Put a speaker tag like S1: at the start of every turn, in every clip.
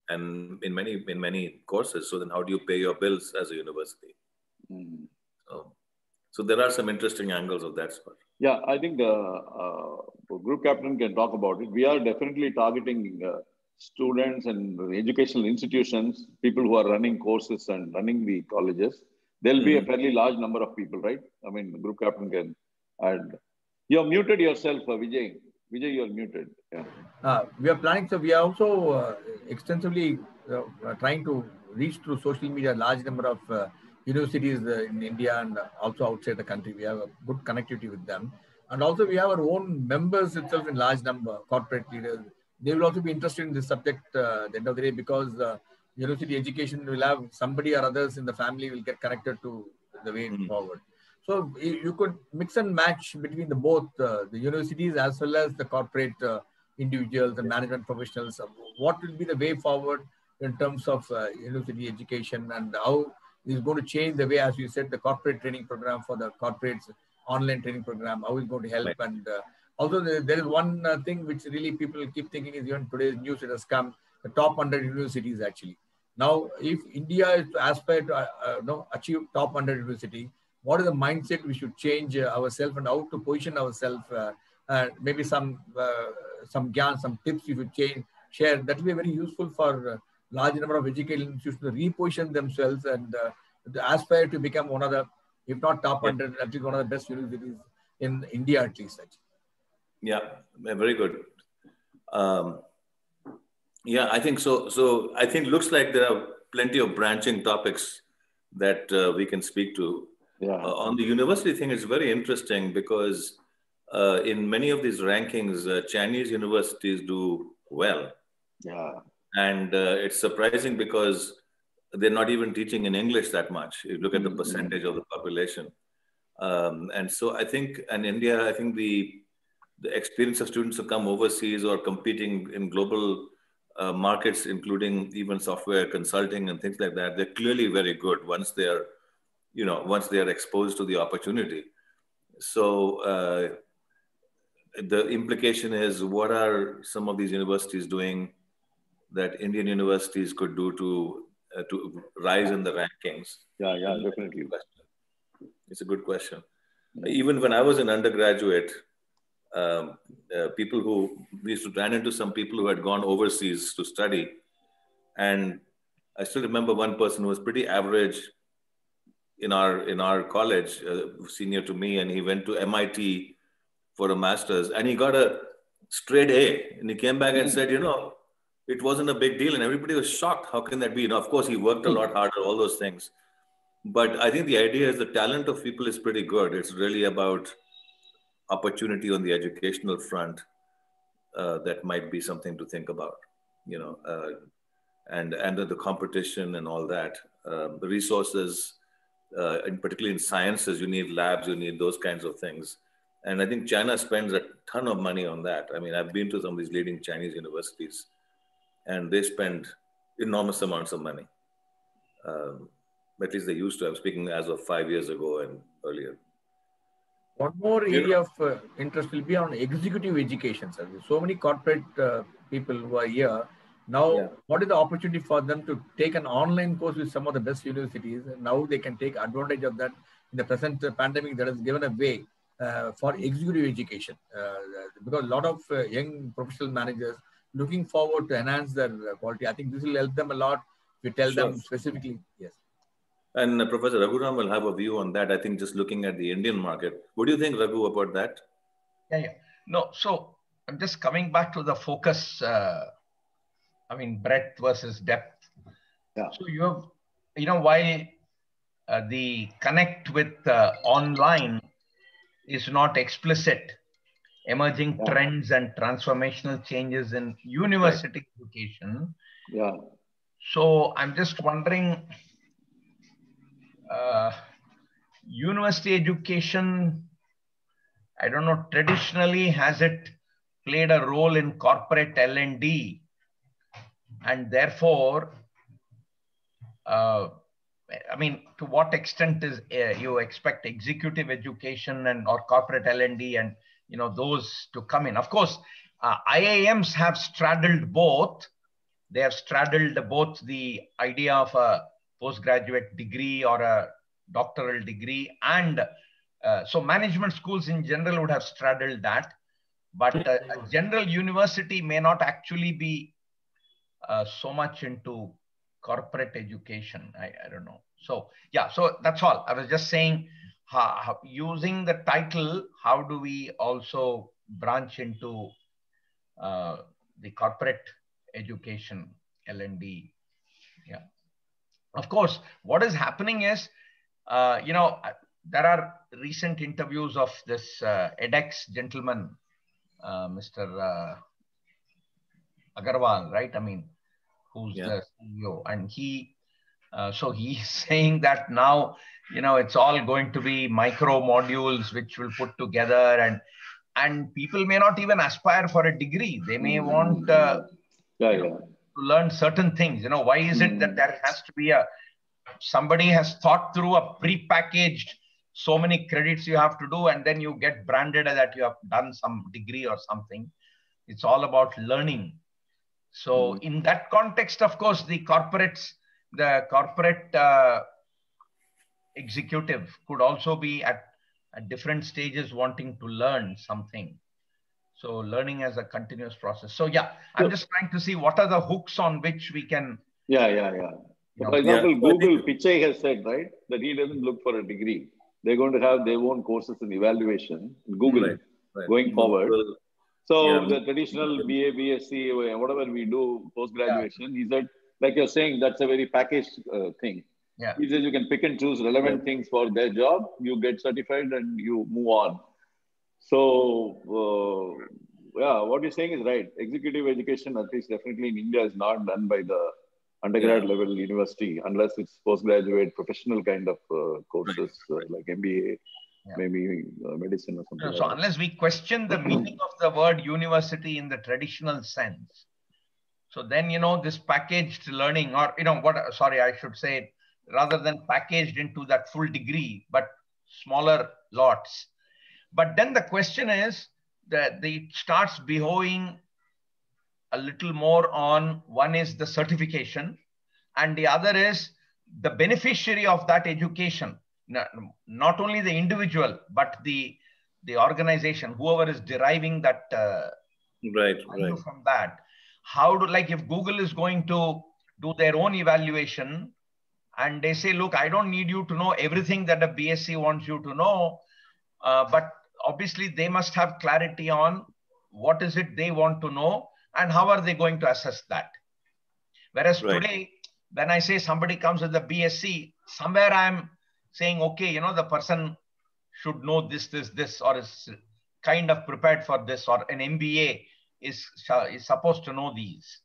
S1: and in many courses. So then how do you pay your bills as a university?
S2: Mm.
S1: So there are some interesting angles of that sort.
S2: Yeah, I think group captain can talk about it. We are definitely targeting students and educational institutions, people who are running courses and running the colleges. There'll be a fairly large number of people, right? I mean, the group captain can add. You're muted yourself, Vijay. Vijay, you're muted. Yeah.
S3: We are planning, so we are also extensively trying to reach through social media a large number of universities in India and also outside the country. We have a good connectivity with them. And also we have our own members itself in large number, corporate leaders. They will also be interested in this subject at the end of the day, because university education will have somebody or others in the family will get connected to the way forward. So you could mix and match between both the universities as well as the corporate individuals and management professionals. What will be the way forward in terms of university education, and how is going to change the way, as you said, the corporate training program for the corporates, online training program, how is going to help. Right. And also there is one thing which really people keep thinking is, even today's news it has come, the top 100 universities actually. Now, if India is to aspire to achieve top 100 university, what is the mindset we should change ourselves, and how to position ourselves? Maybe some gyan, some tips you should share. That will be very useful for large number of educational institutions to reposition themselves and to aspire to become one of the, if not top 100, at least one of the best universities in India at least. Actually.
S1: Yeah, very good. Yeah, I think so. So I think looks like there are plenty of branching topics that we can speak to.
S2: Yeah.
S1: On the university thing, it's very interesting because in many of these rankings, Chinese universities do well.
S2: Yeah.
S1: And it's surprising because they're not even teaching in English that much. You look at the percentage of the population. And so I think in India, I think the experience of students who come overseas or competing in global markets, including even software consulting and things like that, they're clearly very good once they are, once they are exposed to the opportunity. So the implication is, what are some of these universities doing that Indian universities could do to rise in the rankings?
S2: Yeah, definitely.
S1: It's a good question. Even when I was an undergraduate, we used to run into some people who had gone overseas to study. And I still remember one person who was pretty average in our college, senior to me, and he went to MIT for a master's, and he got a straight A. And he came back and said, it wasn't a big deal, and everybody was shocked. How can that be? Of course, he worked a lot harder, all those things. But I think the idea is the talent of people is pretty good. It's really about opportunity on the educational front that might be something to think about, and the competition and all that. The resources, and particularly in sciences, you need labs, you need those kinds of things. And I think China spends a ton of money on that. I mean, I've been to some of these leading Chinese universities, and they spend enormous amounts of money. At least they used to. I'm speaking as of 5 years ago and earlier.
S3: One more area of interest will be on executive education, sir. So many corporate people who are here. Now, what is the opportunity for them to take an online course with some of the best universities? And now they can take advantage of that in the present pandemic that has given a way for executive education. Because a lot of young professional managers looking forward to enhance their quality. I think this will help them a lot if you tell them specifically. Yes.
S1: And Professor Raghuram will have a view on that. I think just looking at the Indian market. What do you think, Raghu, about that?
S4: Yeah. No, so I'm just coming back to the focus, breadth versus depth.
S2: Yeah.
S4: So you have, while the connect with online is not explicit, emerging trends and transformational changes in university education.
S2: Yeah.
S4: So I'm just wondering, university education, I don't know, traditionally, has it played a role in corporate L&D? And therefore, to what extent is you expect executive education or corporate L&D and those to come in? Of course, IIMs have straddled both, they have straddled both the idea of a postgraduate degree or a doctoral degree, and so management schools in general would have straddled that. But a general university may not actually be so much into corporate education. I don't know. So yeah, so that's all. I was just saying, using the title, how do we also branch into the corporate education, L&D? Yeah. Of course, what is happening is, you know, there are recent interviews of this edX gentleman, Mr. Agarwal, right? I mean, who's the CEO, and he, so he's saying that now, you know, it's all going to be micro modules which will put together, and people may not even aspire for a degree. They may want to learn certain things. You know, why is it that there has to be somebody has thought through a pre-packaged, so many credits you have to do, and then you get branded that you have done some degree or something. It's all about learning. So in that context, of course, the corporate executive could also be at different stages wanting to learn something. So learning as a continuous process. So yeah, I'm just trying to see what are the hooks on which we can.
S2: So for example, Google, Pichai has said, right, that he doesn't look for a degree. They're going to have their own courses and evaluation in Google going forward. So the traditional BA, BSc, whatever we do post-graduation, he said, like you're saying, that's a very packaged thing. He says you can pick and choose relevant things for their job, you get certified and you move on. So, what you're saying is right. Executive education, at least definitely in India, is not done by the undergrad level university unless it's postgraduate professional kind of courses like MBA. Maybe medicine or something.
S4: So unless we question the meaning of the word university in the traditional sense, so then, you know, this packaged learning, or, you know, sorry, I should say, rather than packaged into that full degree, but smaller lots. But then the question is that it starts behoing a little more on, one is the certification, and the other is the beneficiary of that education. Not only the individual, but the organization, whoever is deriving that value from that. How like if Google is going to do their own evaluation and they say, look, I don't need you to know everything that a BSc wants you to know, but obviously they must have clarity on what is it they want to know and how are they going to assess that. Whereas today, when I say somebody comes with a BSc, somewhere I'm saying, okay, you know, the person should know this, or is kind of prepared for this, or an MBA is supposed to know these.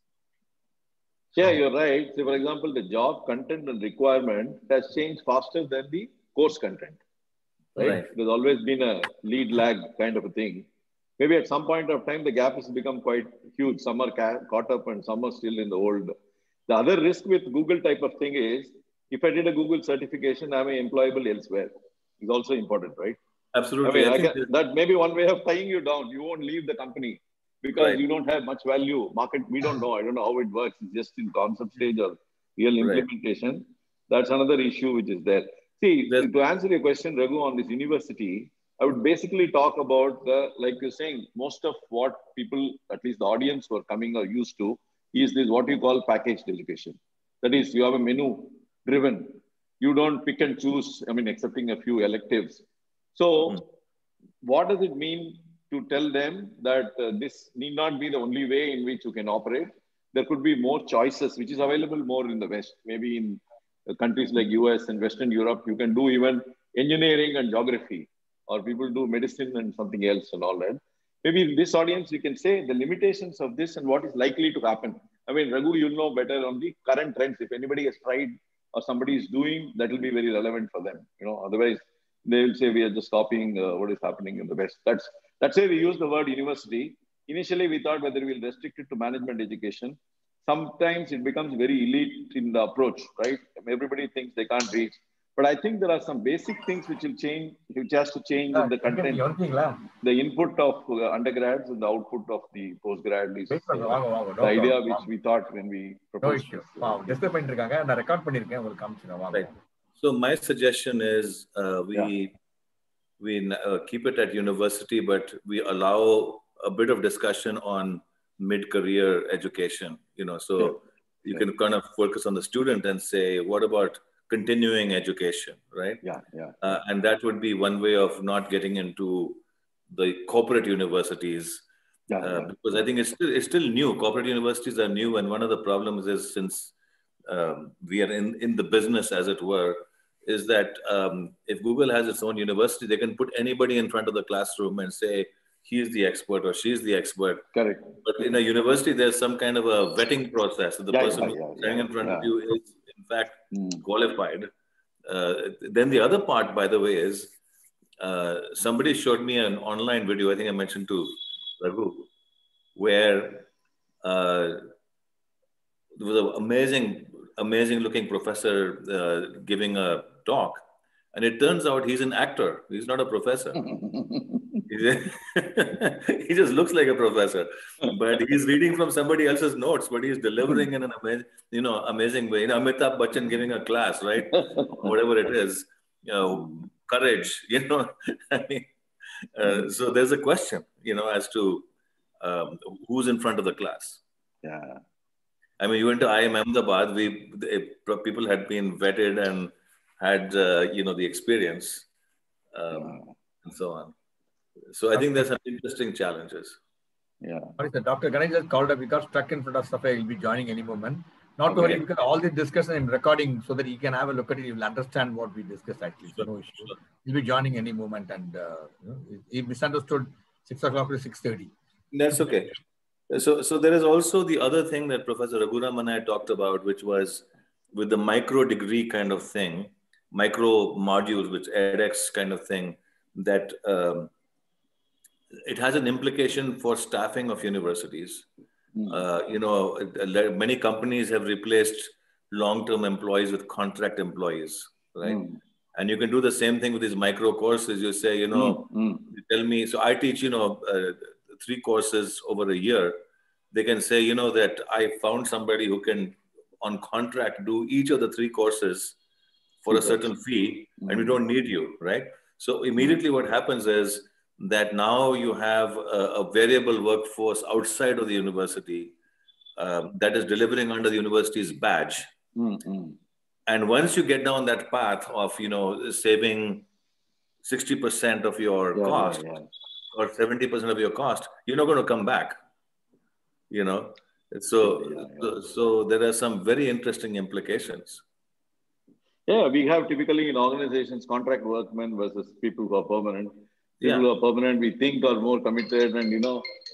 S2: Yeah, you're right. So for example, the job content and requirement has changed faster than the course content, right? There's always been a lead lag kind of a thing. Maybe at some point of time, the gap has become quite huge. Some are caught up and some are still in the old. The other risk with Google type of thing is, if I did a Google certification, am I employable elsewhere? It's also important, right?
S1: Absolutely.
S2: I mean, that may be one way of tying you down. You won't leave the company because you don't have much value. Market, we don't know. I don't know how it works. It's just in concept stage or real implementation. That's another issue which is there. See, to answer your question, Raghu, on this university, I would basically talk about like you're saying, most of what people, at least the audience who are coming or used to, is this what you call packaged education. That is, you have a menu driven. You don't pick and choose, I mean, excepting a few electives. So what does it mean to tell them that this need not be the only way in which you can operate? There could be more choices, which is available more in the West. Maybe in countries like US and Western Europe, you can do even engineering and geography, or people do medicine and something else and all that. Maybe in this audience, you can say the limitations of this and what is likely to happen. I mean, Raghu, you'll know better on the current trends. If anybody has tried or somebody is doing, that will be very relevant for them. You know, otherwise they will say we are just copying what is happening in the West. That's why we use the word university. Initially, we thought whether we'll restrict it to management education. Sometimes it becomes very elite in the approach, right? Everybody thinks they can't reach. But I think there are some basic things which will change, which has to change in the content. The input of undergrads and the output of the postgrad is the idea which we thought when we proposed this.
S1: Right. So my suggestion is we keep it at university, but we allow a bit of discussion on mid-career education. So you can kind of focus on the student and say, what about continuing education, right? And that would be one way of not getting into the corporate universities, because I think it's still new. Corporate universities are new, and one of the problems is, since we are in the business, as it were, is that if Google has its own university, they can put anybody in front of the classroom and say, he's the expert or she's the expert.
S2: Correct.
S1: But in a university, there's some kind of a vetting process. So the person who's standing in front of you is, in fact, qualified. Then the other part, by the way, is somebody showed me an online video, I think I mentioned to Raghu, where there was an amazing looking professor giving a talk. And it turns out he's an actor. He's not a professor. He just looks like a professor, but he's reading from somebody else's notes, but he's delivering in an amazing way. Amitabh Bachchan giving a class, right? Whatever it is, courage, I mean, so there's a question, as to who's in front of the class.
S2: Yeah.
S1: I mean, you went to IIM Ahmedabad, people had been vetted and had, the experience and so on. So I think there's some interesting challenges.
S2: Yeah.
S3: Dr. Ganesh just called up. We got stuck in front of Safai. He'll be joining any moment. Not to worry, because all the discussion and recording, so that he can have a look at it. He will understand what we discussed actually. So no issue. He'll be joining any moment, and he misunderstood 6 o'clock to 6:30.
S1: That's okay. So there is also the other thing that Professor Raghuram and I talked about, which was with the micro degree kind of thing, micro modules, which edX kind of thing, that it has an implication for staffing of universities. Many companies have replaced long-term employees with contract employees, right? And you can do the same thing with these micro courses. You say, you tell me, so I teach, 3 courses over a year. They can say, that I found somebody who can, on contract, do each of the 3 courses for a certain fee, and we don't need you, right? So immediately what happens is that now you have a variable workforce outside of the university that is delivering under the university's badge. And once you get down that path of, saving 60% of your cost or 70% of your cost, you're not going to come back, So there are some very interesting implications.
S2: Yeah, we have typically in organizations contract workmen versus people who are permanent. People who are permanent, we think are more committed and,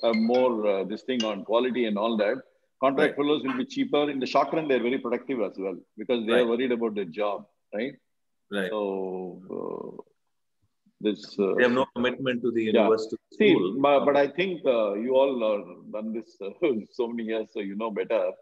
S2: have more this thing on quality and all that. Contract fellows will be cheaper. In the short run, they're very productive as well because they are worried about their job, right?
S1: Right.
S2: So, they
S1: have no commitment to the university school.
S2: See, but I think you all have done this so many years, so you know better.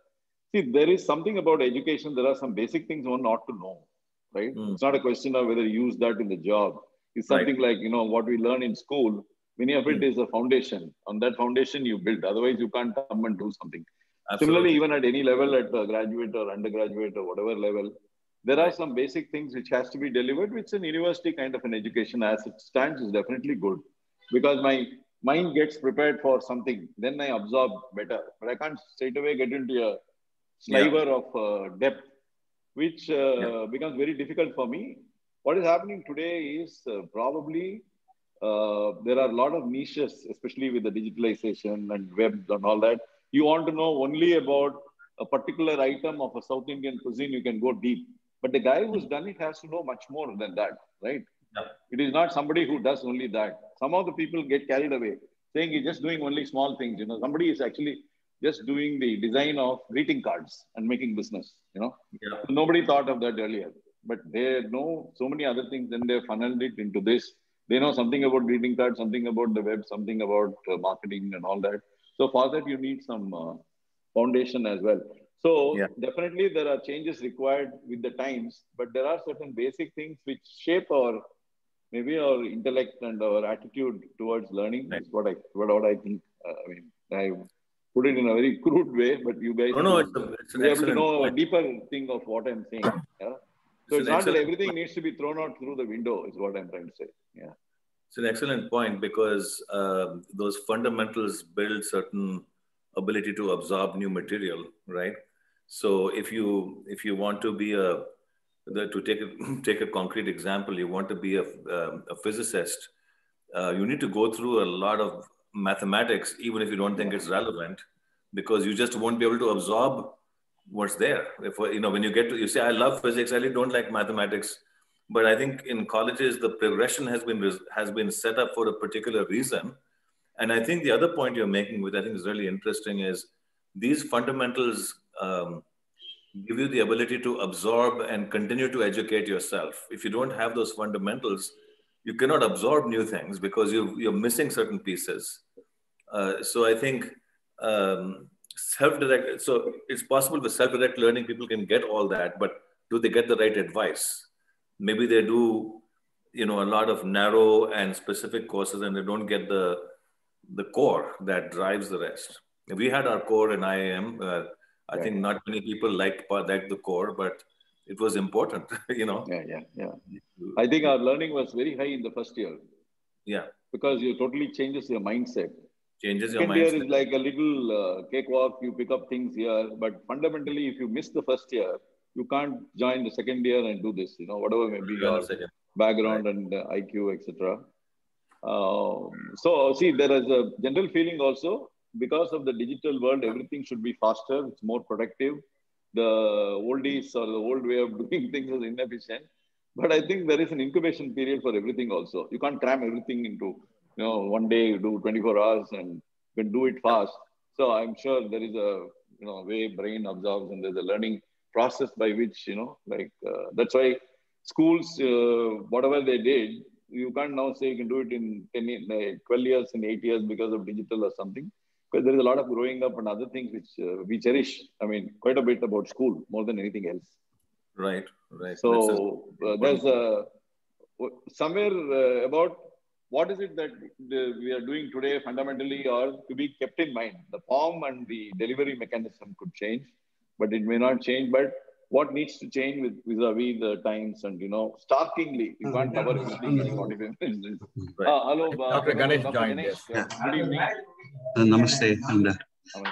S2: See, there is something about education. There are some basic things one ought to know, right? It's not a question of whether you use that in the job. It's something like, what we learn in school, many of it is a foundation. On that foundation, you build. Otherwise, you can't come and do something. Absolutely. Similarly, even at any level, at graduate or undergraduate or whatever level, there are some basic things which has to be delivered, which an university kind of an education as it stands is definitely good. Because my mind gets prepared for something, then I absorb better. But I can't straight away get into a sliver of depth, which becomes very difficult for me. What is happening today is probably there are a lot of niches, especially with the digitalization and web and all that. You want to know only about a particular item of a South Indian cuisine, you can go deep. But the guy who's done it has to know much more than that, right? Yeah. It is not somebody who does only that. Some of the people get carried away, saying he's just doing only small things. Somebody is actually just doing the design of greeting cards and making business, Yeah. Nobody thought of that earlier. But they know so many other things, then they funneled it into this. They know something about greeting cards, something about the web, something about marketing and all that. So for that, you need some foundation as well. So definitely there are changes required with the times, but there are certain basic things which shape our, maybe our intellect and our attitude towards learning is what I think. I mean, I put it in a very crude way, but you guys
S1: it's
S2: be able to know a deeper thing of what I'm saying. Yeah. So it's not that everything needs to be thrown out through the window, is what I'm trying to say. Yeah.
S1: It's an excellent point, because those fundamentals build certain ability to absorb new material, right? So if you want to be to take a concrete example, you want to be a physicist, you need to go through a lot of mathematics, even if you don't think it's relevant, because you just won't be able to absorb what's there. If, when you get to, you say, I love physics, I really don't like mathematics. But I think in colleges, the progression has been set up for a particular reason. And I think the other point you're making, which I think is really interesting, is these fundamentals give you the ability to absorb and continue to educate yourself. If you don't have those fundamentals, you cannot absorb new things because you're missing certain pieces. So I think self-direct, so it's possible with self-direct learning, people can get all that, but do they get the right advice? Maybe they do, a lot of narrow and specific courses, and they don't get the core that drives the rest. We had our core in IIM. I think not many people liked the core, but it was important,
S2: Yeah. I think our learning was very high in the first year.
S1: Yeah.
S2: Because it totally changes your mindset.
S1: Changes your mindset.
S2: Second year is like a little cakewalk. You pick up things here, but fundamentally, if you miss the first year, you can't join the second year and do this. Whatever may be your background and IQ, etc. So see, there is a general feeling also, because of the digital world, everything should be faster. It's more productive. The oldies or the old way of doing things is inefficient. But I think there is an incubation period for everything also. You can't cram everything into, one day you do 24 hours and you can do it fast. So I'm sure there is a, way brain absorbs, and there's a learning process by which, that's why schools, whatever they did, you can't now say you can do it in 12 years, in 8 years because of digital or something. Because there is a lot of growing up and other things which we cherish. I mean, quite a bit about school more than anything else.
S1: Right.
S2: So there's somewhere about what is it that we are doing today fundamentally, or to be kept in mind. The form and the delivery mechanism could change, but it may not change. But what needs to change vis-a-vis the times, and starkingly, you can't cover everything in 45 minutes. Hello,
S3: Dr. Ganesh joined. Yes.
S2: Good evening.
S5: Namaste. And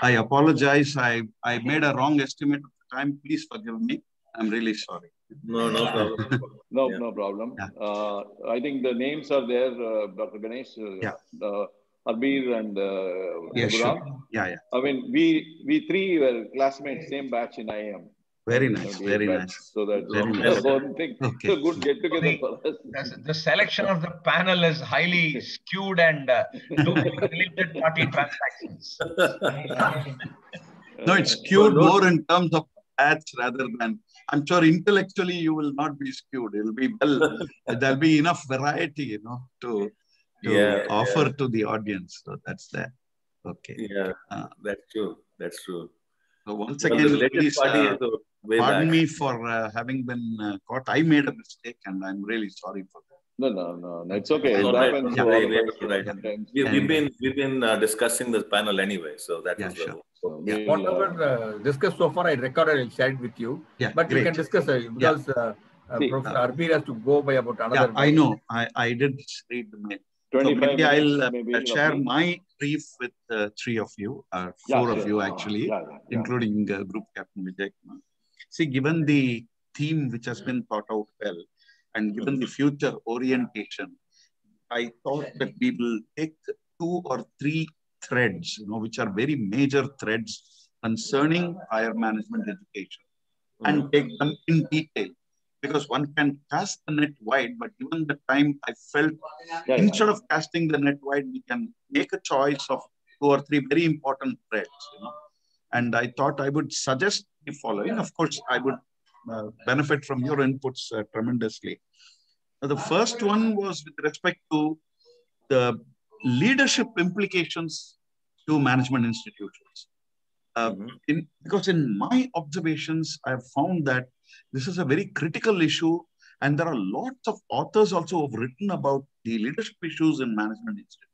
S5: I apologize. I made a wrong estimate of the time. Please forgive me. I'm really sorry.
S1: No problem.
S2: No problem. Yeah. I think the names are there, Dr. Ganesh, Arbir and
S5: Guram. Sure. Yeah.
S2: I mean, we three were classmates, same batch in IIM.
S5: Very nice. Very nice.
S2: So that's one thing. Okay. So good get together for us.
S4: The selection of the panel is highly skewed and related party transactions.
S5: No, it's skewed more in terms of ads rather than. I'm sure intellectually you will not be skewed. It'll be there'll be enough variety, to offer to the audience. So that's that. Okay.
S1: Yeah, that's true.
S5: So once again, please pardon me for having been caught. I made a mistake, and I'm really sorry for that.
S2: No. It's okay. It happens to all of us.
S1: We've been discussing this panel anyway, so that was
S5: sure.
S3: Whatever discussed so far, I recorded and shared with you.
S5: Yeah,
S3: but
S5: great.
S3: you can discuss because Professor Arbir has to go by about another.
S5: I know. I did read the mail. So maybe I'll share my brief with three of you, four of you actually, including Group Captain Vijay Kumar. See, given the theme which has been thought out well, and given the future orientation, I thought that we will take 2 or 3 threads, which are very major threads concerning higher management education, and take them in detail. Because one can cast the net wide, but given the time, I felt instead of casting the net wide, we can make a choice of 2 or 3 very important threads. And I thought I would suggest the following. Of course, I would benefit from your inputs tremendously. The first one was with respect to the leadership implications to management institutions. Because in my observations, I have found that this is a very critical issue, and there are lots of authors also who have written about the leadership issues in management institutions.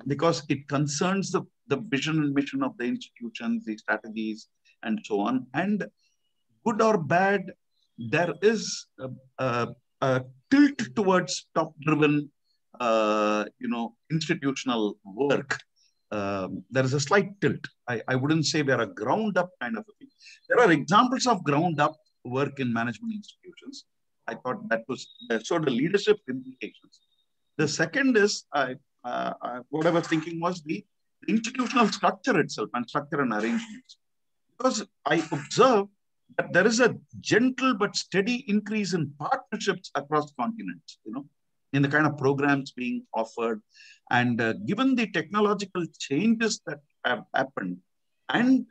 S5: Because it concerns the vision and mission of the institutions, the strategies, and so on. And good or bad, there is a tilt towards top-driven, institutional work. There is a slight tilt. I wouldn't say we're a ground-up kind of a thing. There are examples of ground-up work in management institutions. I thought that showed the leadership implications. The second is, what I was thinking was the institutional structure itself and structure and arrangements. Because I observe that there is a gentle but steady increase in partnerships across continents, in the kind of programs being offered. And given the technological changes that have happened and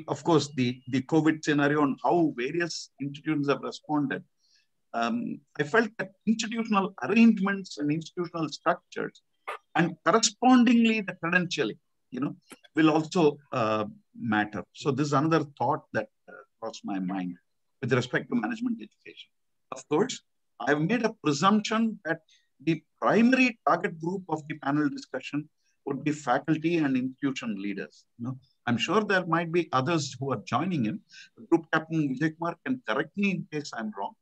S5: of course, the COVID scenario and how various institutions have responded, I felt that institutional arrangements and institutional structures and correspondingly the credentialing, will also matter. So this is another thought that crossed my mind with respect to management education. Of course, I've made a presumption that the primary target group of the panel discussion would be faculty and institution leaders. I'm sure there might be others who are joining in. Group Captain Vijay Kumar can correct me in case I'm wrong.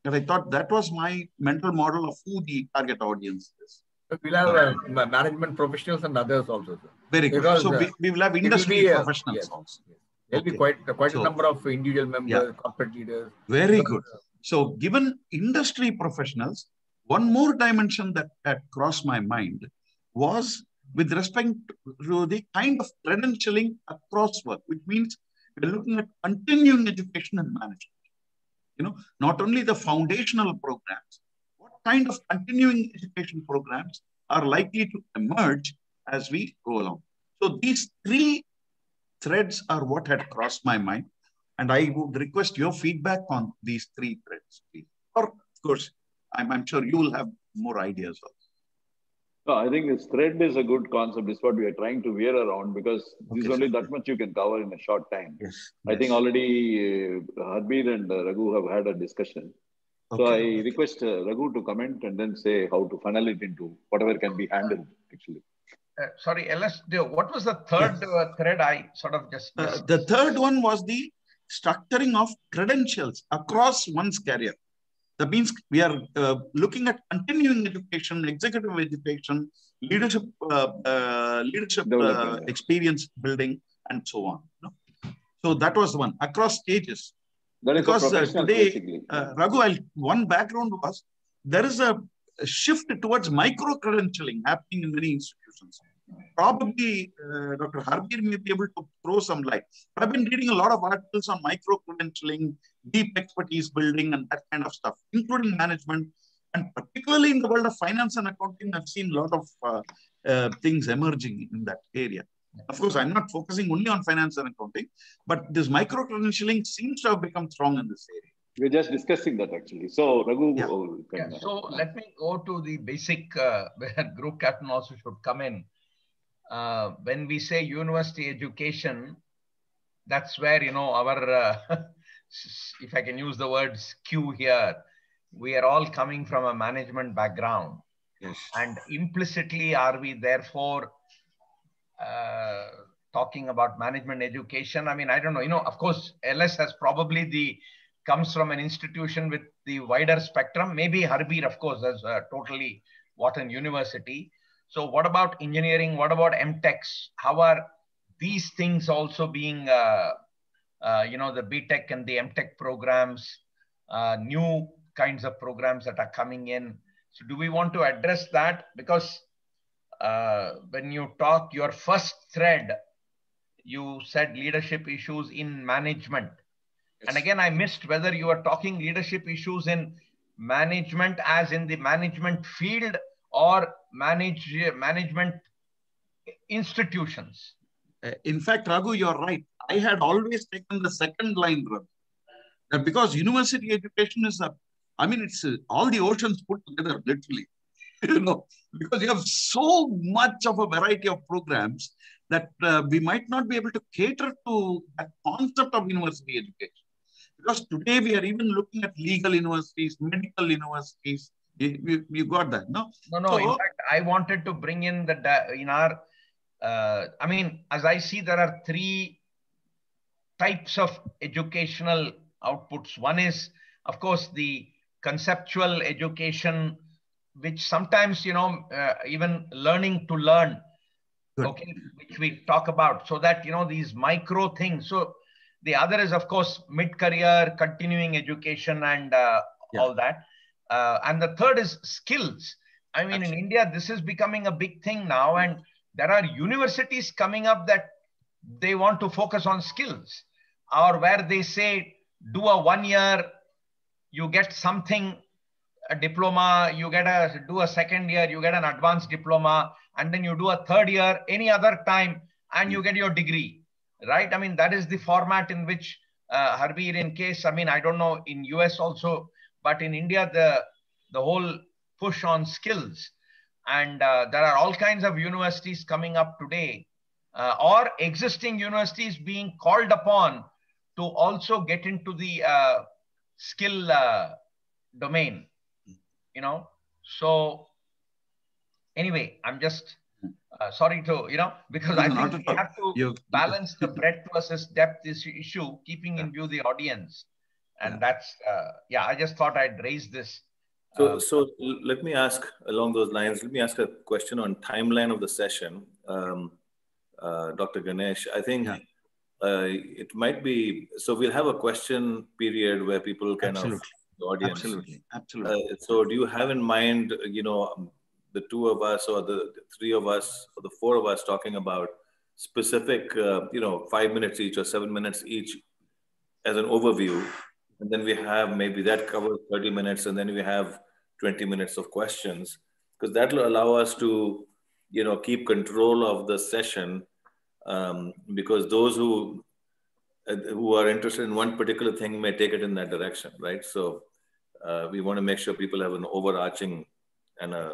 S5: But I thought that was my mental model of who the target audience is.
S3: We'll have management professionals and others also, sir.
S5: Very good. Because, so we will have industry professionals also.
S3: Yes. There will be quite a number of individual members, corporate leaders.
S5: Very good. So given industry professionals, one more dimension that crossed my mind was with respect to the kind of credentialing across work, which means we're looking at continuing education and management. Not only the foundational programs, what kind of continuing education programs are likely to emerge as we go along. So these three threads are what had crossed my mind. And I would request your feedback on these three threads, please. Or, of course, I'm sure you will have more ideas also.
S2: No, I think this thread is a good concept. It's what we are trying to veer around because there's only that much you can cover in a short time.
S5: Yes.
S2: I think already Harbir and Raghu have had a discussion. So I request Raghu to comment and then say how to funnel it into whatever can be handled, actually.
S4: Sorry, LS, what was the third thread I sort of just missed?
S5: The third one was the structuring of credentials across one's career. That means we are looking at continuing education, executive education, leadership experience building, and so on. So that was one across stages.
S2: That is because
S5: today, Raghu, one background was there is a shift towards micro credentialing happening in many institutions. Probably Dr. Harbir may be able to throw some light. But I've been reading a lot of articles on micro-credentialing, deep expertise building, and that kind of stuff, including management. And particularly in the world of finance and accounting, I've seen a lot of things emerging in that area. Of course, I'm not focusing only on finance and accounting, but this micro-credentialing seems to have become strong in this area.
S2: We're just discussing that actually. So, Raghu.
S4: So let me go to the basic where group captain also should come in. When we say university education, that's where, our, if I can use the word skew here, we are all coming from a management background.
S5: Yes.
S4: And implicitly, are we therefore talking about management education? I mean, I don't know, of course, LS has probably comes from an institution with the wider spectrum. Maybe Harbir, of course, has totally Wharton University. So what about engineering? What about MTechs? How are these things also being, the BTech and the MTech programs, new kinds of programs that are coming in? So do we want to address that? Because when you talk your first thread, you said leadership issues in management. And again, I missed whether you were talking leadership issues in management as in the management field or management institutions.
S5: In fact, Raghu, you're right. I had always taken the second line, that because university education is it's all the oceans put together, literally, because you have so much of a variety of programs that we might not be able to cater to that concept of university education. Because today we are even looking at legal universities, medical universities. You got that, no?
S4: No. In fact, I wanted to bring in I mean, as I see, there are three types of educational outputs. One is, of course, the conceptual education, which sometimes, even learning to learn, okay, which we talk about, so that, these micro things. So the other is, of course, mid-career, continuing education and all that. And the third is skills. I mean, in India, this is becoming a big thing now. And there are universities coming up that they want to focus on skills, or where they say, do a 1 year, you get something, a diploma, you do a second year, you get an advanced diploma, and then you do a third year any other time, and you get your degree, right? I mean, that is the format in which Harbir, in case, I mean, I don't know in US also, but in India, the whole push on skills, and there are all kinds of universities coming up today, or existing universities being called upon to also get into the skill domain, So anyway, I'm just sorry to, because I think we have to balance the breadth versus depth issue, keeping in view the audience. And that's, I just thought I'd raise this.
S1: So let me ask along those lines, let me ask a question on timeline of the session. Dr. Ganesh, I think it might be, so we'll have a question period where people can, the audience.
S5: Absolutely.
S1: So do you have in mind, the two of us or the three of us or the four of us talking about specific, 5 minutes each or 7 minutes each as an overview? And then we have maybe that covers 30 minutes and then we have 20 minutes of questions, because that will allow us to, keep control of the session, because those who are interested in one particular thing may take it in that direction, right? So we want to make sure people have an overarching and a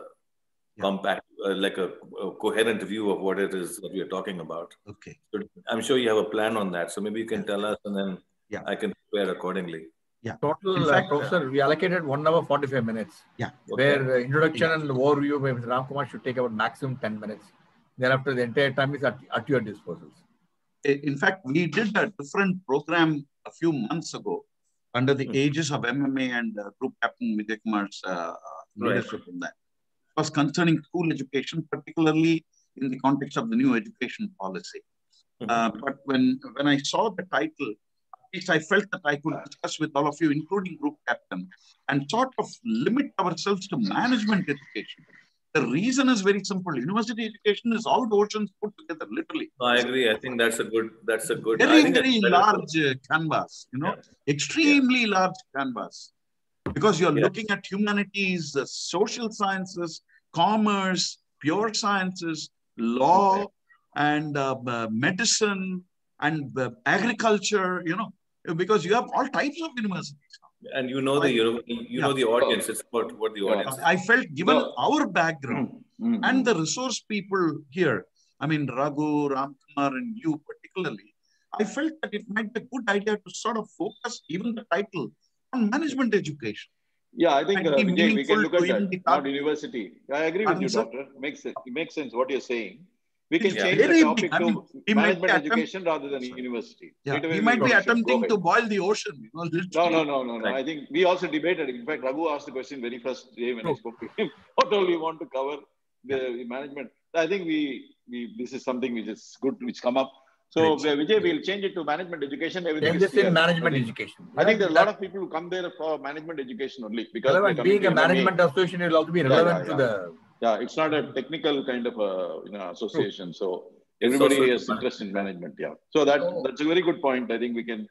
S1: compact, like a coherent view of what it is that we are talking about.
S5: Okay.
S1: So I'm sure you have a plan on that. So maybe you can tell us and then I can prepare accordingly.
S3: Yeah. Total, in fact, Professor, we allocated 1 hour, 45 minutes.
S5: Yeah.
S3: Where introduction and overview by Mr. Ramkumar should take about maximum 10 minutes. Thereafter, the entire time is at your disposal.
S5: In fact, we did a different program a few months ago under the aegis of MMA and Group Captain Vijay Kumar's leadership in that. It was concerning school education, particularly in the context of the new education policy. But when I saw the title, at least I felt that I could discuss with all of you, including Group Captain, and sort of limit ourselves to management education. The reason is very simple. University education is all the oceans put together, literally.
S1: I agree. I think that's a good.
S5: Very large canvas, extremely large canvas, because you're looking at humanities, social sciences, commerce, pure sciences, law, and medicine, and agriculture. Because you have all types of universities.
S1: And the audience. It's what the audience is.
S5: I felt given our background and the resource people here, I mean, Raghu, Ramkumar, and you particularly, I felt that it might be a good idea to sort of focus even the title on management education.
S2: Yeah, I think Vijay, we can look at that, not university. I agree with you, Doctor. It makes sense what you're saying. We can change the topic to management education rather than university.
S5: Yeah, we might be attempting to boil the ocean.
S2: No. I think we also debated. In fact, Raghu asked the question very first day when I spoke to him. What all you want to cover the management? I think this is something which is good, which come up. So Vijay, we'll change it to management education.
S3: Management education.
S2: I think there are a lot of people who come there for management education only, because
S3: being a management association will also be relevant to the.
S2: Yeah, it's not a technical kind of association. So everybody has interest in management. Yeah. So that's a very good point. I think we can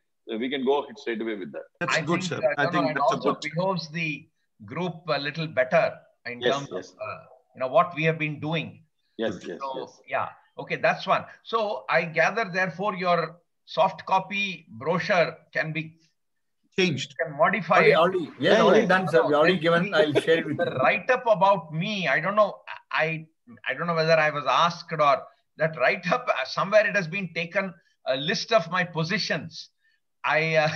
S2: go ahead straight away with that.
S5: That's good, sir. I think
S4: that's also behoves the group a little better in terms of what we have been doing.
S2: Yes.
S4: Yeah. Okay, that's one. So I gather, therefore, your soft copy brochure can be
S5: changed.
S4: Can modify.
S3: Already done, sir. We already given. I'll share it with you.
S4: The write-up about me, I don't know. I don't know whether I was asked or that right up somewhere it has been taken a list of my positions. I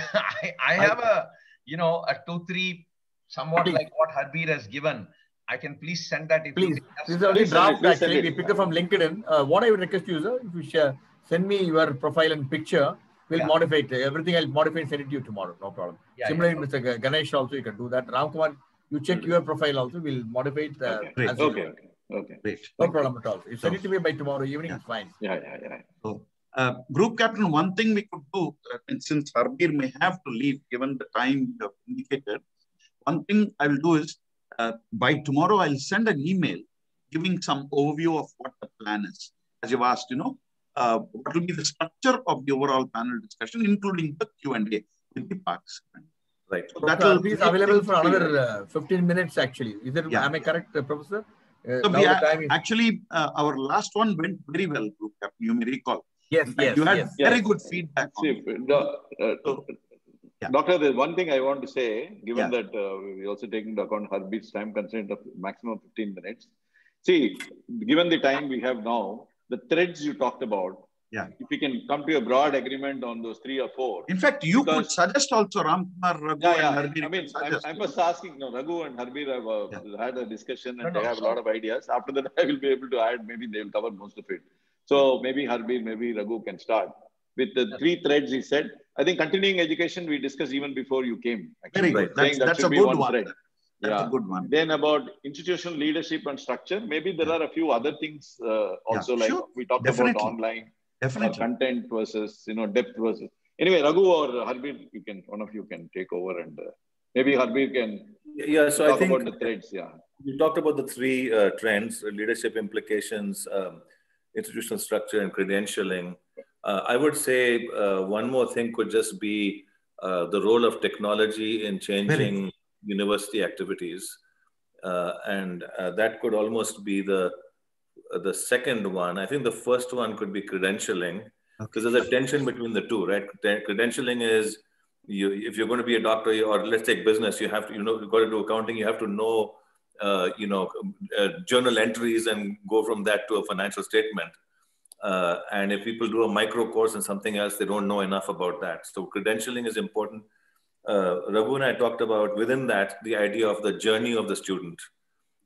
S4: have a, you know, a 2-3 somewhat like what Harbir has given. I can please send that if
S3: please.
S4: You
S3: this is only draft actually. We picked up from LinkedIn. What I would request you, sir, if you share, send me your profile and picture, we'll modify it. Everything I'll modify and send it to you tomorrow. No problem. Similarly, Mr. Ganesh also, you can do that. Ramkumar, you check your profile also. We'll modify it.
S2: Okay.
S5: Great.
S3: No problem at all. You send it to me by tomorrow evening, it's fine.
S2: Yeah.
S5: So, Group Captain, one thing we could do, and since Harbir may have to leave, given the time you have indicated, one thing I will do is, by tomorrow, I'll send an email giving some overview of what the plan is. As you've asked, you know, what will be the structure of the overall panel discussion, including the Q&A with the participants.
S1: Right.
S3: So that will be available for another 15 minutes, actually. Is it, am I correct, Professor?
S5: So we actually, our last one went very well, Group Captain, you may recall.
S3: Yes.
S5: You had very good feedback.
S2: Doctor, there's one thing I want to say, given that we're also taking into account Harbir's time constraint of maximum 15 minutes. See, given the time we have now, the threads you talked about, if we can come to a broad agreement on those 3 or 4.
S5: In fact, you could suggest also Ramkumar, Raghu and Harbir.
S2: I mean, I'm just asking, Raghu and Harbir have had a discussion and they have a lot of ideas. After that, I will be able to add, maybe they will cover most of it. So maybe Harbir, maybe Raghu can start. With the 3 threads he said, I think continuing education we discussed even before you came.
S5: Actually. Very good. That's a good one. That's a good one.
S2: Then about institutional leadership and structure, maybe there are a few other things also, like we talked about online. Content versus, depth versus. Anyway, Raghu or Harbir, one of you can take over, and maybe Harbir can
S1: so
S2: talk
S1: I think
S2: about the threads.
S1: You talked about the 3 trends: leadership implications, institutional structure, and credentialing. I would say one more thing could just be the role of technology in changing university activities, and that could almost be the second one. I think the first one could be credentialing, because there's a tension between the two, right? Credentialing is, if you're going to be a doctor, or let's take business, you have to, you've got to do accounting, you have to know, journal entries and go from that to a financial statement. And if people do a micro course and something else, they don't know enough about that. So credentialing is important. Raghu and I talked about within that, the idea of the journey of the student.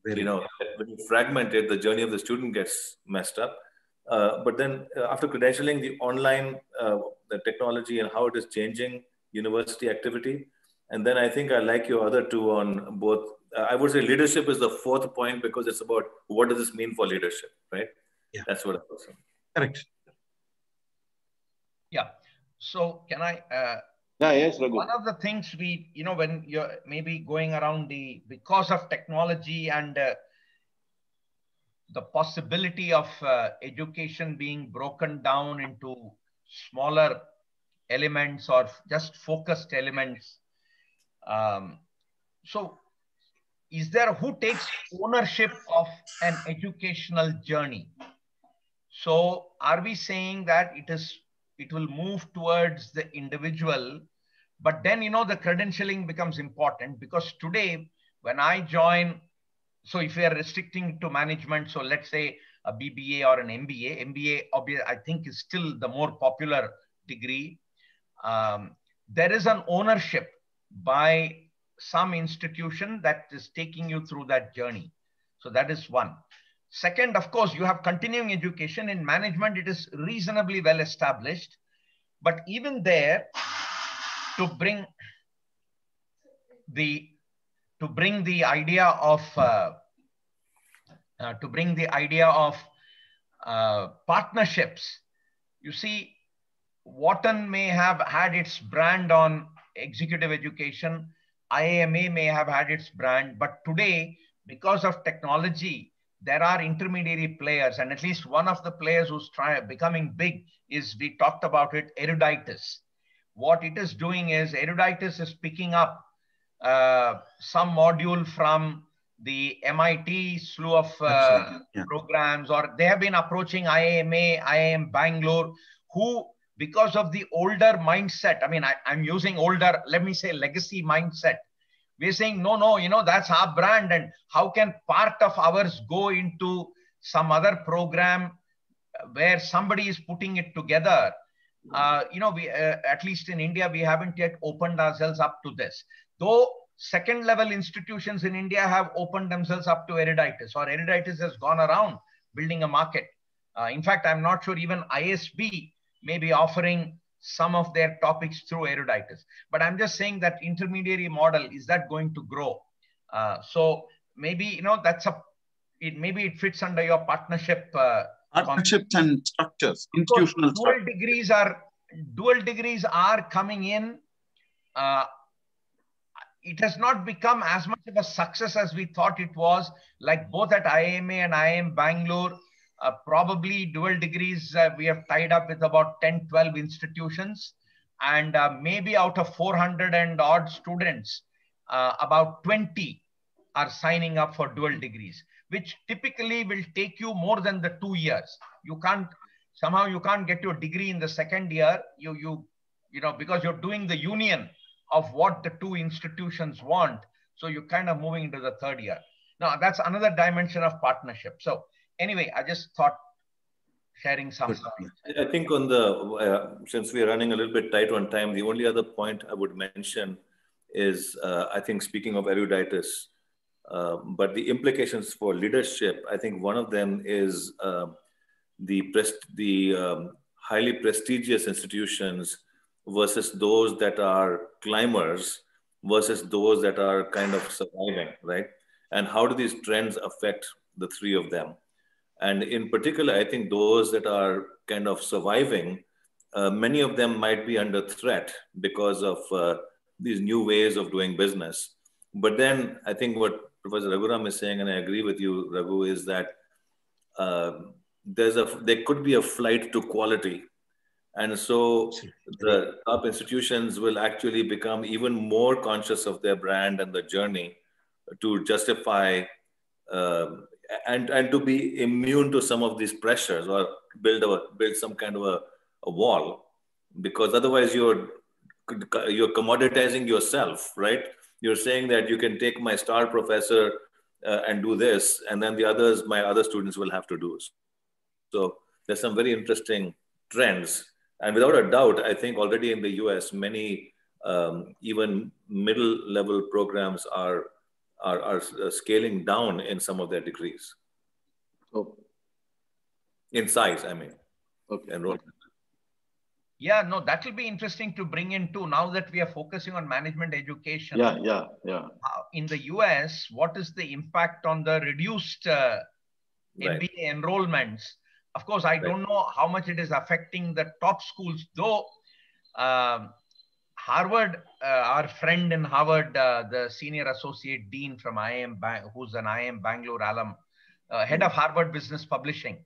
S1: When you fragment it, the journey of the student gets messed up. But then after credentialing, the online, the technology and how it is changing university activity. And then I think I like your other 2 on both. I would say leadership is the 4th point, because it's about what does this mean for leadership, right? That's what I was saying.
S5: Correct.
S4: So can I...
S2: yes, Raghu.
S4: One of the things we, when you're maybe going around because of technology and the possibility of education being broken down into smaller elements or just focused elements. So is there, who takes ownership of an educational journey? So are we saying that it will move towards the individual, but then, the credentialing becomes important, because today when I join, so if we are restricting to management, so let's say a BBA or an MBA, obviously I think is still the more popular degree. There is an ownership by some institution that is taking you through that journey. So that is one. Second, of course, you have continuing education. In management, it is reasonably well established. But even there, to bring the idea of partnerships, you see, Wharton may have had its brand on executive education. IAMA may have had its brand, but today, because of technology, there are intermediary players, and at least one of the players who's becoming big is, we talked about it, Eruditus. What it is doing is, Eruditus is picking up some module from the MIT slew of programs, or they have been approaching IAMA, IIM Bangalore, who, because of the older mindset, I mean, I'm using older, let me say legacy mindset, we're saying, no, that's our brand, and how can part of ours go into some other program where somebody is putting it together. You know, we at least in India, we haven't yet opened ourselves up to this. Though second level institutions in India have opened themselves up to eruditus, or eruditus has gone around building a market. In fact, I'm not sure even ISB may be offering some of their topics through eruditus. But I'm just saying that intermediary model, is that going to grow? So maybe, you know, maybe it fits under your partnership.
S5: Partnerships and structures, institutional
S4: dual degrees are coming in. It has not become as much of a success as we thought it was, like both at IIMA and IIM Bangalore. Probably dual degrees, we have tied up with about 10, 12 institutions. And maybe out of 400 and odd students, about 20 are signing up for dual degrees, which typically will take you more than the 2 years. You can't get your degree in the second year, you know, because you're doing the union of what the two institutions want. So you're kind of moving into the third year. Now, that's another dimension of partnership. So anyway, I just thought sharing some.
S1: I think on the, since we're running a little bit tight on time, the only other point I would mention is, I think speaking of eruditus, but the implications for leadership, I think one of them is the highly prestigious institutions versus those that are climbers versus those that are kind of surviving, right? And how do these trends affect the three of them? And in particular, I think those that are kind of surviving, many of them might be under threat because of these new ways of doing business. But then I think what Professor Raghuram is saying, and I agree with you, Raghu, is that there could be a flight to quality. And so the top institutions will actually become even more conscious of their brand and the journey to justify and to be immune to some of these pressures, or build some kind of a wall, because otherwise you're commoditizing yourself, right? You're saying that you can take my star professor and do this, and then my other students will have to do. So there's some very interesting trends. And without a doubt, I think already in the US, many even middle-level programs are scaling down in some of their degrees.
S2: Oh.
S1: In size, I mean.
S2: Okay.
S4: Yeah, no, that will be interesting to bring in too, now that we are focusing on management education.
S2: Yeah.
S4: In the US, what is the impact on the reduced MBA enrollments? Of course, I don't know how much it is affecting the top schools, though Harvard, our friend in Harvard, the senior associate dean from IIM, who's an IIM Bangalore alum, head of Harvard Business Publishing,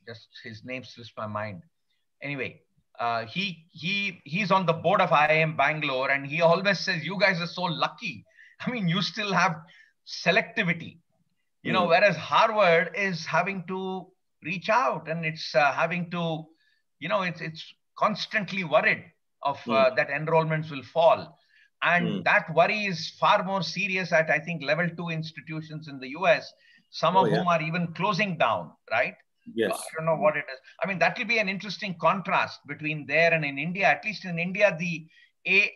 S4: just his name slips my mind. Anyway, he's on the board of IIM Bangalore, and he always says, you guys are so lucky. I mean, you still have selectivity, you know, whereas Harvard is having to reach out, and it's having to, you know, it's constantly worried of that enrollments will fall. And that worry is far more serious at, I think, level 2 institutions in the US, some of whom are even closing down, right?
S1: Yes.
S4: So I don't know what it is. I mean, that will be an interesting contrast between there and in India. At least in India, the A-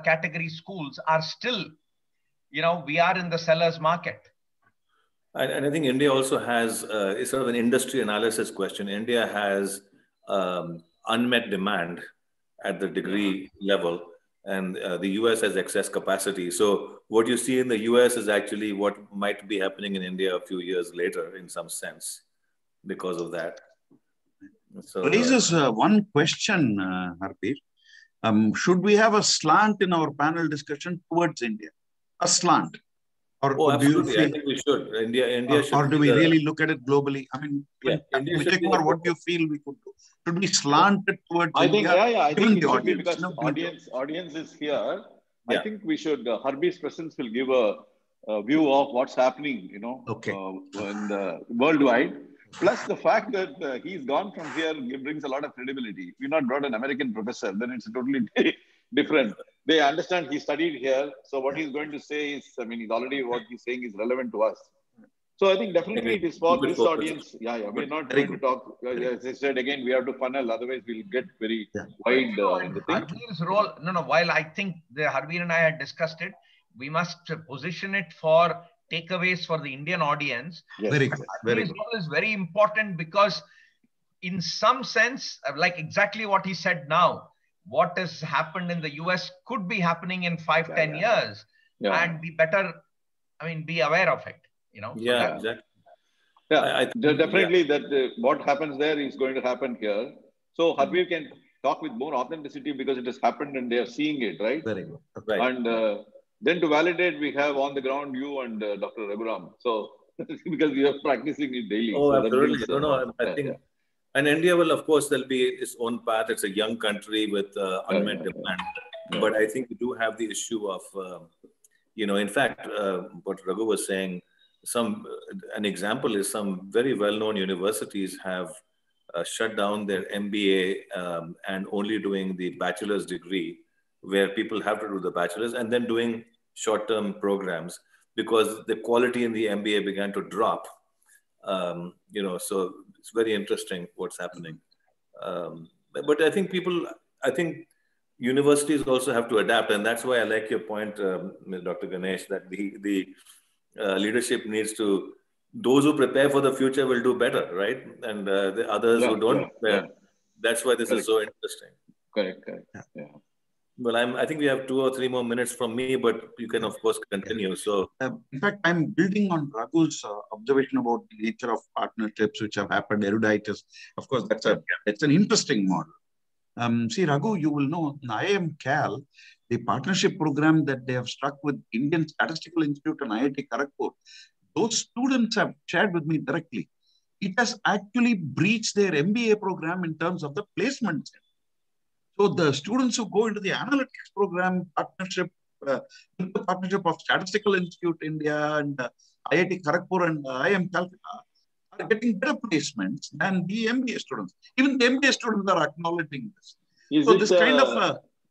S4: category schools are still, you know, we are in the seller's market.
S1: And I think India also has, it's sort of an industry analysis question. India has unmet demand at the degree level, and the US has excess capacity. So what you see in the US is actually what might be happening in India a few years later in some sense because of that. So
S5: raises one question, Harbir. Should we have a slant in our panel discussion towards India? A slant? Or do you feel,
S1: I think we should. India should.
S5: Or do we really look at it globally? I mean, Vijay Kumar, what do you feel we could do? Should we slant it towards India?
S2: I think it should be, because audience is here. I think we should, Harbir's presence will give a view of what's happening, you know, in the worldwide. Plus the fact that he's gone from here brings a lot of credibility. If we not brought an American professor, then it's totally different. They understand he studied here. So what he's going to say is, I mean, what he's saying is relevant to us. So I think definitely it is for this audience. Yeah. We're not going to talk. As I said again, we have to funnel. Otherwise, we'll get very wide in the thing.
S4: Harbir's role. No. While I think Harbir and I had discussed it, we must position it for takeaways for the Indian audience.
S2: Yes.
S5: Very good. Very good.
S4: His role is very important because, in some sense, like exactly what he said now, what has happened in the US could be happening in 5-10 years, and we better, be aware of it.
S1: Yeah, exactly.
S2: Yeah, definitely that what happens there is going to happen here. So Harbir can talk with more authenticity because it has happened and they are seeing it, right?
S5: Very good.
S1: Right.
S2: And then to validate, we have on the ground you and Dr. Raghuram. So because we are practicing it daily.
S1: Oh,
S2: so
S1: absolutely. I think, and India will, of course, there'll be its own path. It's a young country with unmet demand. But I think we do have the issue of, in fact, what Raghu was saying, an example is some very well-known universities have shut down their MBA and only doing the bachelor's degree, where people have to do the bachelor's and then doing short-term programs because the quality in the MBA began to drop. So it's very interesting what's happening. But I think universities also have to adapt, and that's why I like your point, Dr. Ganesh, that the leadership needs to, those who prepare for the future will do better, right? And the others who don't prepare, that's why this is so interesting.
S2: Correct. Yeah.
S1: Well, I think we have 2 or 3 more minutes from me, but you can, of course, continue. So,
S5: in fact, I'm building on Raghu's observation about the nature of partnerships which have happened, eruditus. Of course, it's an interesting model. See, Raghu, you will know, in IIM Cal, the partnership program that they have struck with Indian Statistical Institute and IIT Kharagpur, those students have shared with me directly. It has actually breached their MBA program in terms of the placements. So the students who go into the analytics program partnership, with the partnership of Statistical Institute India and IIT Kharagpur and IIM Calcutta, are getting better placements than the MBA students. Even the MBA students are acknowledging this.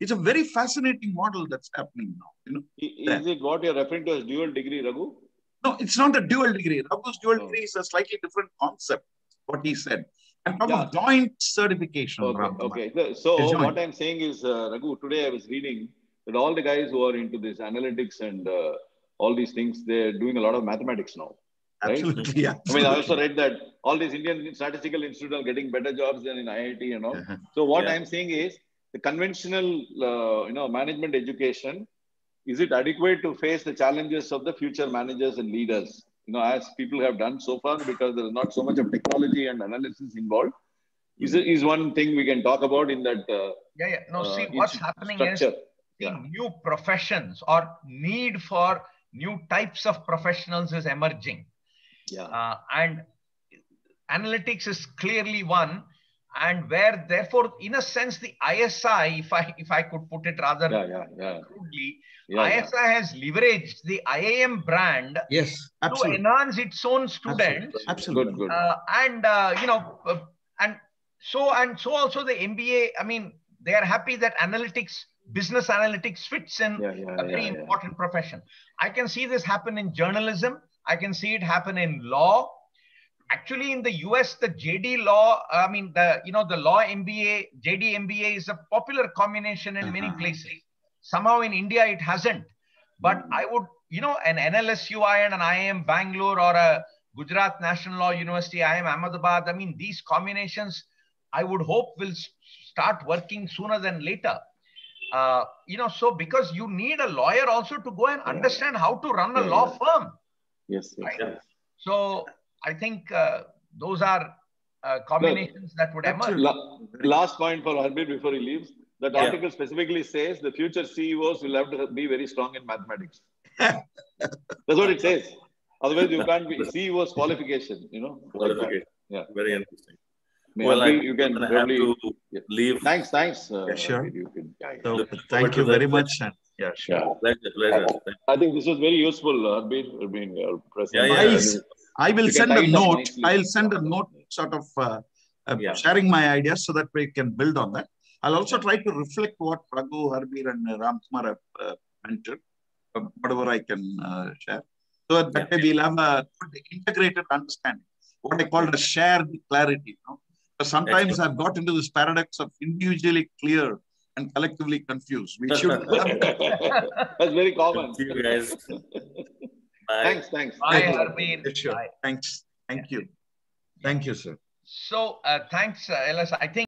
S5: It's a very fascinating model that's happening now.
S2: Is it what you're referring to as dual degree, Raghu?
S5: No, it's not a dual degree. Raghu's dual degree is a slightly different concept, what he said. I'm talking about joint certification.
S2: Okay. So what I'm saying is, Raghu, today I was reading that all the guys who are into this analytics and all these things, they're doing a lot of mathematics now. Right?
S5: Absolutely.
S2: I also read that all these Indian Statistical Institutes are getting better jobs than in IIT and all. So what I'm saying is, the conventional, management education, is it adequate to face the challenges of the future managers and leaders? As people have done so far, because there is not so much of technology and analysis involved, is one thing we can talk about in that.
S4: See, what's happening structure. Is new professions or need for new types of professionals is emerging. And analytics is clearly one. And where, therefore, in a sense, the ISI, if I could put it rather crudely, ISI has leveraged the IIM brand to enhance its own students.
S5: Absolutely.
S2: Good.
S4: And so also the MBA, they are happy that business analytics fits in a very important profession. I can see this happen in journalism. I can see it happen in law. Actually, in the US, the JD law, the law MBA, JD MBA is a popular combination in many places. Somehow in India, it hasn't. But I would, an NLSUI and an IIM Bangalore or a Gujarat National Law University, IIM Ahmedabad, these combinations, I would hope will start working sooner than later. So because you need a lawyer also to go and understand how to run a law firm.
S2: Yes.
S4: So I think those are combinations that would emerge.
S2: Last point for Harbir before he leaves. That article specifically says the future CEOs will have to be very strong in mathematics. That's what it says. Otherwise, you can't be CEO's qualification.
S1: Qualification. Very interesting.
S2: You can probably
S1: have to leave.
S2: Thanks.
S5: Sure. Thank you very much.
S1: Pleasure.
S2: I think this was very useful, Harbir, being present.
S5: I will send a note. I'll send a note sort of sharing my ideas so that we can build on that. I'll also try to reflect what Raghu, Harbir and Ramkumar have mentioned, whatever I can share. So that way we'll have a integrated understanding, what I call a shared clarity. But sometimes I've got into this paradox of individually clear and collectively confused. We should.
S2: That's very common.
S1: See you guys.
S2: Bye. Thanks.
S4: Bye, Harbeen.
S5: Sure. Bye. Thanks. Thank you. Thank you, sir.
S4: So thanks, LS. I think